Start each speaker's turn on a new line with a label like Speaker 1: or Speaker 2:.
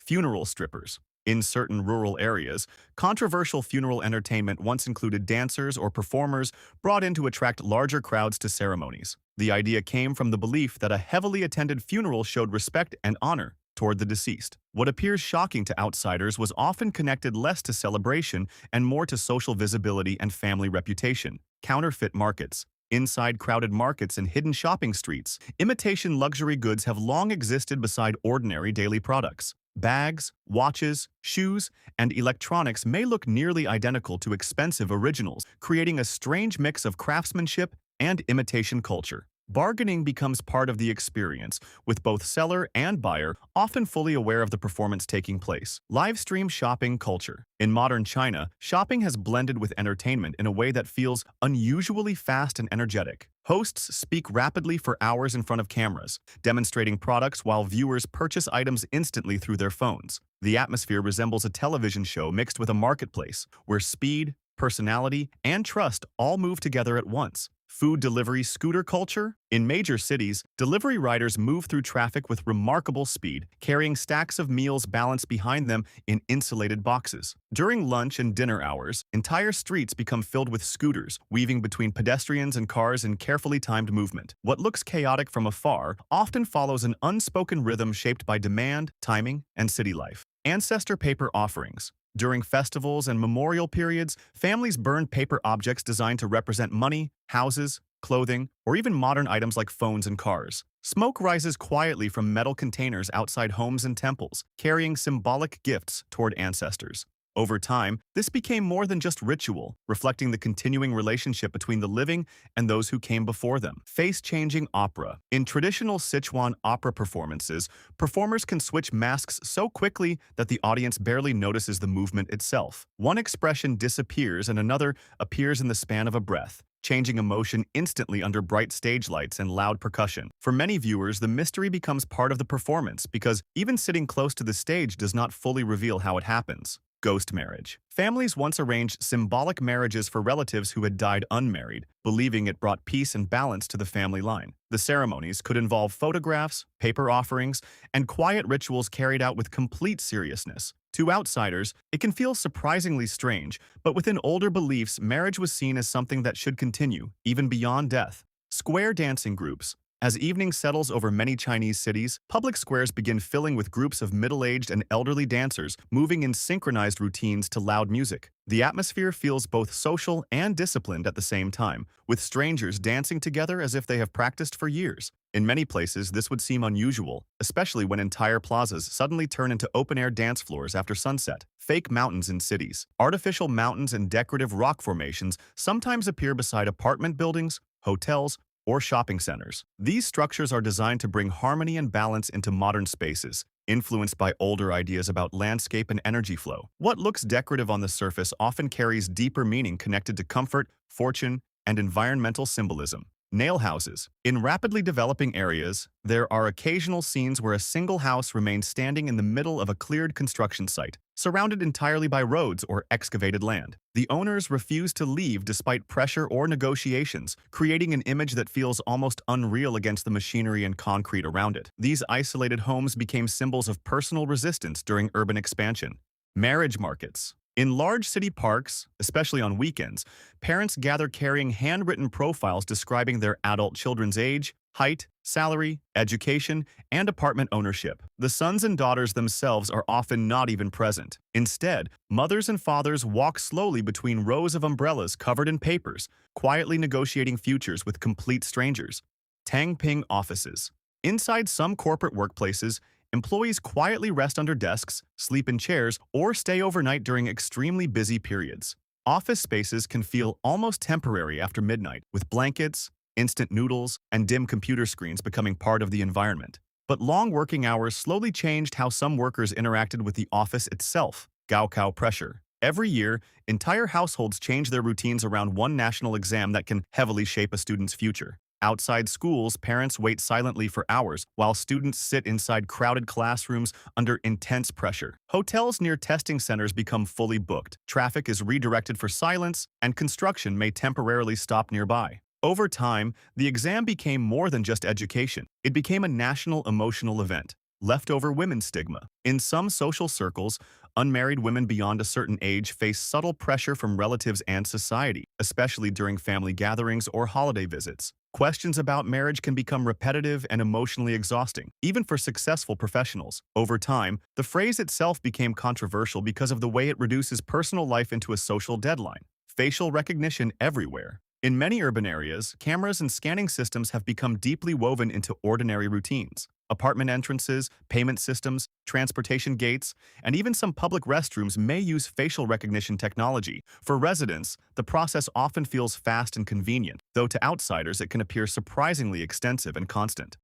Speaker 1: Funeral strippers. In certain rural areas, controversial funeral entertainment once included dancers or performers brought in to attract larger crowds to ceremonies. The idea came from the belief that a heavily attended funeral showed respect and honor toward the deceased. What appears shocking to outsiders was often connected less to celebration and more to social visibility and family reputation. Counterfeit markets. Inside crowded markets and hidden shopping streets, imitation luxury goods have long existed beside ordinary daily products. Bags, watches, shoes, and electronics may look nearly identical to expensive originals, creating a strange mix of craftsmanship and imitation culture. Bargaining becomes part of the experience, with both seller and buyer often fully aware of the performance taking place. Live stream shopping culture. In modern China, shopping has blended with entertainment in a way that feels unusually fast and energetic. Hosts speak rapidly for hours in front of cameras, demonstrating products while viewers purchase items instantly through their phones. The atmosphere resembles a television show mixed with a marketplace, where speed, personality, and trust all move together at once. Food delivery scooter culture. In major cities, delivery riders move through traffic with remarkable speed, carrying stacks of meals balanced behind them in insulated boxes. During lunch and dinner hours, entire streets become filled with scooters, weaving between pedestrians and cars in carefully timed movement. What looks chaotic from afar often follows an unspoken rhythm shaped by demand, timing, and city life. Ancestor paper offerings. During festivals and memorial periods, families burn paper objects designed to represent money, houses, clothing, or even modern items like phones and cars. Smoke rises quietly from metal containers outside homes and temples, carrying symbolic gifts toward ancestors. Over time, this became more than just ritual, reflecting the continuing relationship between the living and those who came before them. Face-changing opera. In traditional Sichuan opera performances, performers can switch masks so quickly that the audience barely notices the movement itself. One expression disappears and another appears in the span of a breath, changing emotion instantly under bright stage lights and loud percussion. For many viewers, the mystery becomes part of the performance because even sitting close to the stage does not fully reveal how it happens. Ghost marriage. Families once arranged symbolic marriages for relatives who had died unmarried, believing it brought peace and balance to the family line. The ceremonies could involve photographs, paper offerings, and quiet rituals carried out with complete seriousness. To outsiders, it can feel surprisingly strange, but within older beliefs, marriage was seen as something that should continue, even beyond death. Square dancing groups. As evening settles over many Chinese cities, public squares begin filling with groups of middle-aged and elderly dancers moving in synchronized routines to loud music. The atmosphere feels both social and disciplined at the same time, with strangers dancing together as if they have practiced for years. In many places, this would seem unusual, especially when entire plazas suddenly turn into open-air dance floors after sunset. Fake mountains in cities. Artificial mountains and decorative rock formations sometimes appear beside apartment buildings, hotels, or shopping centers. These structures are designed to bring harmony and balance into modern spaces, influenced by older ideas about landscape and energy flow. What looks decorative on the surface often carries deeper meaning connected to comfort, fortune, and environmental symbolism. Nail houses. In rapidly developing areas, there are occasional scenes where a single house remains standing in the middle of a cleared construction site, surrounded entirely by roads or excavated land. The owners refuse to leave despite pressure or negotiations, creating an image that feels almost unreal against the machinery and concrete around it. These isolated homes became symbols of personal resistance during urban expansion. Marriage markets. In large city parks, especially on weekends, parents gather carrying handwritten profiles describing their adult children's age, height, salary, education, and apartment ownership. The sons and daughters themselves are often not even present. Instead, mothers and fathers walk slowly between rows of umbrellas covered in papers, quietly negotiating futures with complete strangers. Tang Ping offices. Inside some corporate workplaces, employees quietly rest under desks, sleep in chairs, or stay overnight during extremely busy periods. Office spaces can feel almost temporary after midnight, with blankets, instant noodles, and dim computer screens becoming part of the environment. But long working hours slowly changed how some workers interacted with the office itself. Gaokao pressure. Every year, entire households change their routines around one national exam that can heavily shape a student's future. Outside schools, parents wait silently for hours, while students sit inside crowded classrooms under intense pressure. Hotels near testing centers become fully booked, traffic is redirected for silence, and construction may temporarily stop nearby. Over time, the exam became more than just education. It became a national emotional event. Leftover women stigma. In some social circles, unmarried women beyond a certain age face subtle pressure from relatives and society, especially during family gatherings or holiday visits. Questions about marriage can become repetitive and emotionally exhausting, even for successful professionals. Over time, the phrase itself became controversial because of the way it reduces personal life into a social deadline. Facial recognition everywhere. In many urban areas, cameras and scanning systems have become deeply woven into ordinary routines. Apartment entrances, payment systems, transportation gates, and even some public restrooms may use facial recognition technology. For residents, the process often feels fast and convenient, though to outsiders it can appear surprisingly extensive and constant.